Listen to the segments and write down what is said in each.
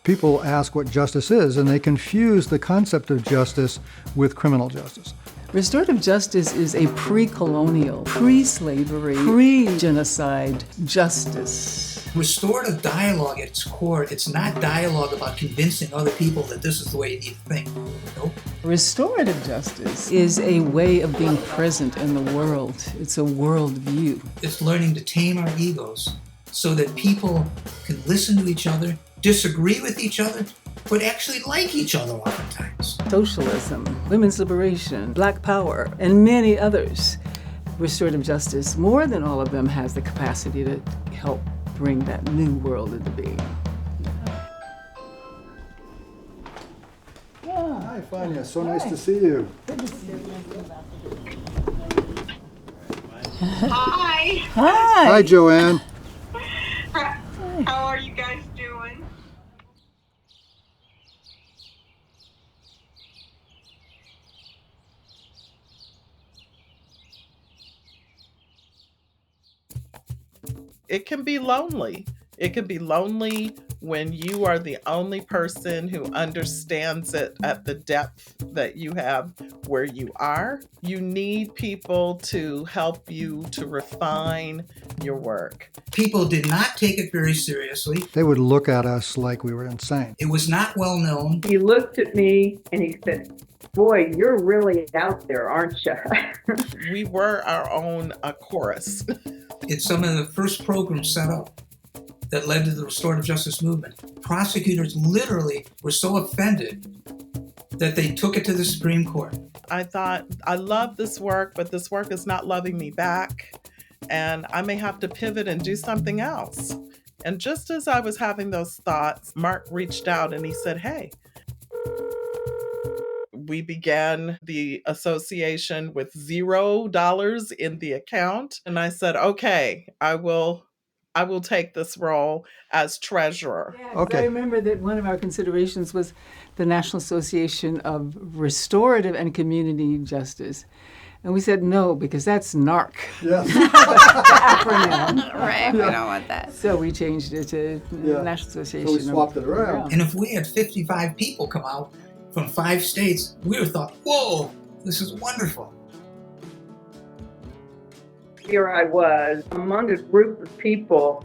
People ask what justice is, and they confuse the concept of justice with criminal justice. Restorative justice is a pre-colonial, pre-slavery, pre-genocide justice. Restorative dialogue at its core, it's not dialogue about convincing other people that this is the way you need to think. Nope. Restorative justice is a way of being present in the world. It's a worldview. It's learning to tame our egos so that people can listen to each other, disagree with each other, but actually like each other oftentimes. Socialism, women's liberation, Black power, and many others. Restorative justice, more than all of them, has the capacity to help bring that new world into being. Hi, Fania. So nice to see you. Good to see you. Hi. Hi. Hi, Joanne. How are you guys doing? It can be lonely. It can be lonely when you are the only person who understands it at the depth that you have where you are. You need people to help you to refine your work. People did not take it very seriously. They would look at us like we were insane. It was not well known. He looked at me and he said, "Boy, you're really out there, aren't you?" We were our own chorus. It's some of the first programs set up that led to the restorative justice movement. Prosecutors literally were so offended that they took it to the Supreme Court. I thought, I love this work, but this work is not loving me back, and I may have to pivot and do something else. And just as I was having those thoughts, Mark reached out and he said, hey. We began the association with $0 in the account. And I said, okay, I will take this role as treasurer. Yeah, Okay. I remember that one of our considerations was the National Association of Restorative and Community Justice. And we said no, because that's NARC, Yes. the acronym. Right, we don't want that. So we changed it to Yeah. National Association. So we swapped it around. And if we had 55 people come out from 5 states, we would have thought, whoa, this is wonderful. Here I was among a group of people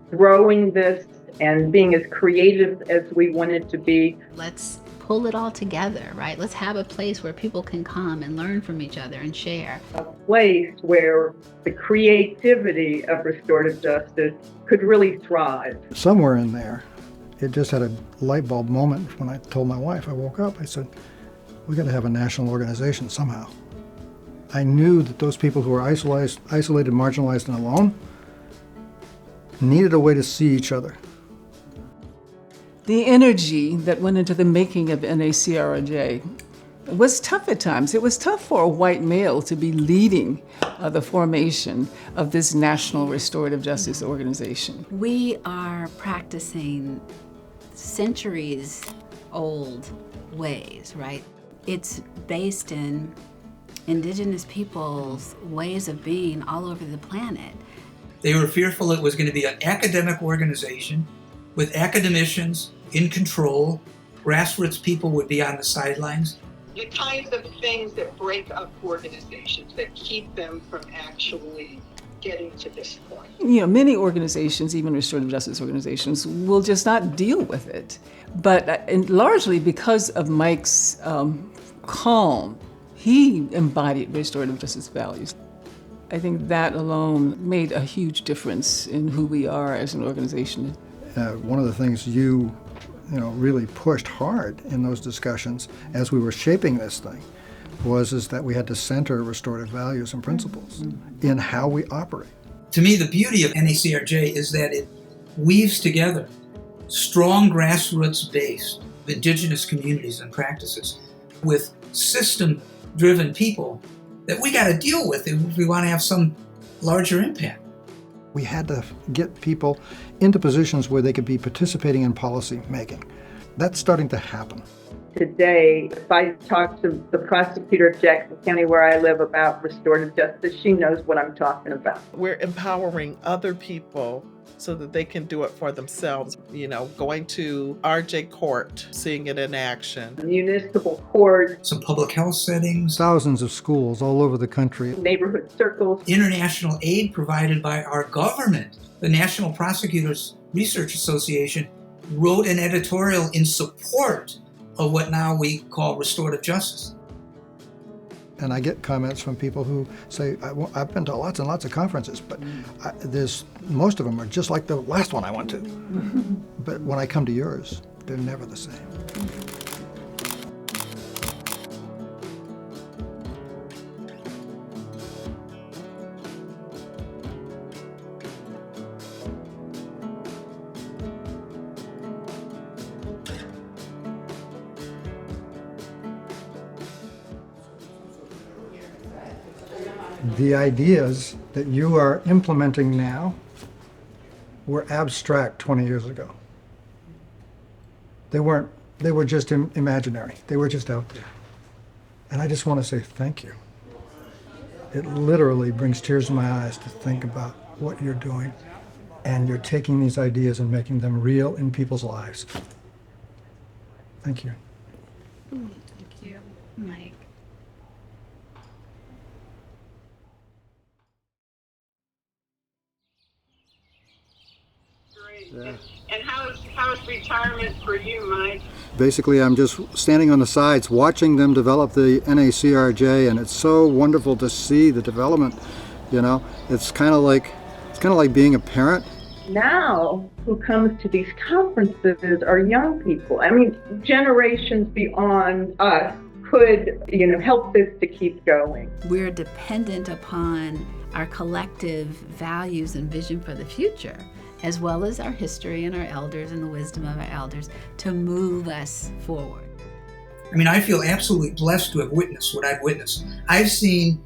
growing this and being as creative as we wanted to be. Let's pull it all together, right? Let's have a place where people can come and learn from each other and share. A place where the creativity of restorative justice could really thrive. Somewhere in there, it just had a light bulb moment when I told my wife. I woke up, I said, we got to have a national organization somehow. I knew that those people who were isolated, marginalized, and alone needed a way to see each other. The energy that went into the making of NACRJ was tough at times. It was tough for a white male to be leading the formation of this National Restorative Justice Organization. We are practicing centuries-old ways, right? It's based in indigenous peoples' ways of being all over the planet. They were fearful it was going to be an academic organization with academicians in control. Grassroots people would be on the sidelines. The kinds of things that break up organizations, that keep them from actually getting to this point. You know, many organizations, even restorative justice organizations, will just not deal with it. But and largely because of Mike's calm, he embodied restorative justice values. I think that alone made a huge difference in who we are as an organization. One of the things you really pushed hard in those discussions as we were shaping this thing is that we had to center restorative values and principles in how we operate. To me, the beauty of NACRJ is that it weaves together strong grassroots-based indigenous communities and practices with system-driven people that we got to deal with if we want to have some larger impact. We had to get people into positions where they could be participating in policy making. That's starting to happen. Today, if I talk to the prosecutor of Jackson County where I live about restorative justice, she knows what I'm talking about. We're empowering other people so that they can do it for themselves. You know, going to RJ Court, seeing it in action. Municipal court, Some public health settings, Thousands of schools all over the country. neighborhood circles. international aid provided by our government. The National Prosecutors Research Association wrote an editorial in support of what now we call restorative justice. And I get comments from people who say, I've been to lots and lots of conferences, but most of them are just like the last one I went to. But when I come to yours, they're never the same. The ideas that you are implementing now were abstract 20 years ago. They were just imaginary. They were just out there. And I just want to say thank you. It literally brings tears to my eyes to think about what you're doing, and you're taking these ideas and making them real in people's lives. Thank you. Thank you, Mike. Great. And how is retirement for you, Mike? Basically, I'm just standing on the sides watching them develop the NACRJ, and it's so wonderful to see the development. You know, it's kind of like being a parent. Now, who comes to these conferences are young people. I mean, generations beyond us could, help this to keep going. We're dependent upon our collective values and vision for the future, as well as our history and our elders and the wisdom of our elders to move us forward. I mean, I feel absolutely blessed to have witnessed what I've witnessed. I've seen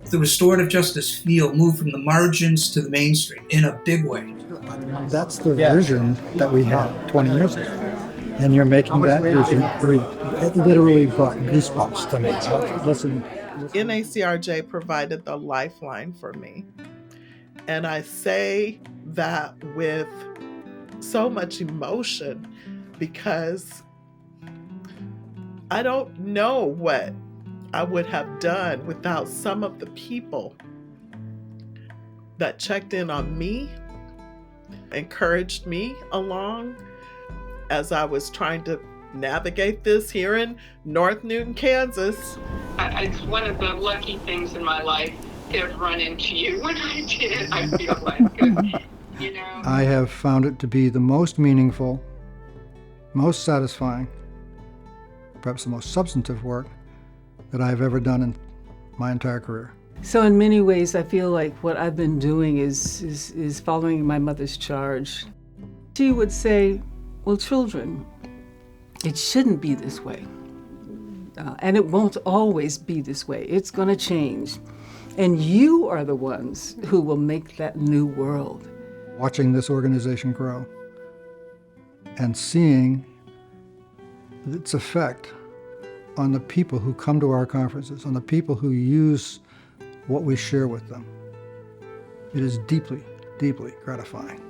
the restorative justice field move from the margins to the mainstream in a big way. That's the vision that we had 20 years ago. And you're making that vision real. It literally brought goosebumps to me. Listen. NACRJ provided the lifeline for me. And I say that with so much emotion because I don't know what I would have done without some of the people that checked in on me, encouraged me along as I was trying to navigate this here in North Newton, Kansas. It's one of the lucky things in my life to have run into you when I did. I feel like, 'cause, I have found it to be the most meaningful, most satisfying, perhaps the most substantive work that I've ever done in my entire career. So in many ways, I feel like what I've been doing is following my mother's charge. She would say, well, children, it shouldn't be this way. And it won't always be this way. It's going to change. And you are the ones who will make that new world. Watching this organization grow and seeing its effect on the people who come to our conferences, on the people who use what we share with them. It is deeply, deeply gratifying.